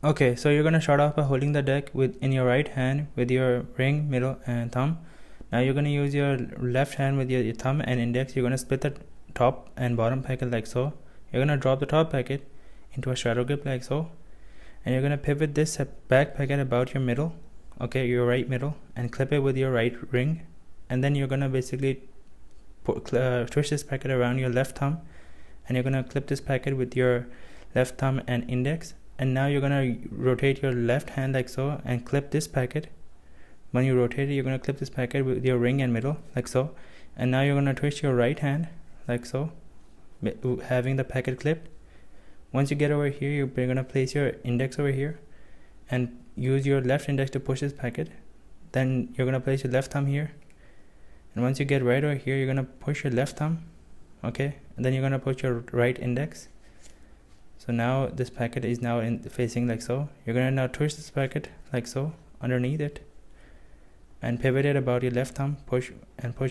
Okay, so you're gonna start off by holding the deck in your right hand with your ring, middle, and thumb. Now you're gonna use your left hand with your thumb and index. You're gonna split the top and bottom packet like so. You're gonna drop the top packet into a straddle grip like so, and you're gonna pivot this back packet about your middle, okay, your right middle, and clip it with your right ring. And then you're gonna basically twist this packet around your left thumb, and you're gonna clip this packet with your left thumb and index. And now you're gonna rotate your left hand like so and clip this packet. When you rotate it, you're gonna clip this packet with your ring and middle like so. And now you're gonna twist your right hand like so, having the packet clipped. Once you get over here, you're gonna place your index over here and use your left index to push this packet. Then you're gonna place your left thumb here, and once you get right over here, you're gonna push your left thumb, okay, and then you're gonna put your right index. So now this packet is now facing like so. You're gonna now twist this packet like so underneath it and pivot it about your left thumb, push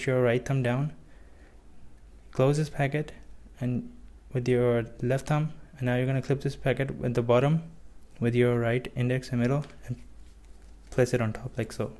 your right thumb down, close this packet and with your left thumb, and now you're gonna clip this packet with the bottom with your right index and middle and place it on top like so.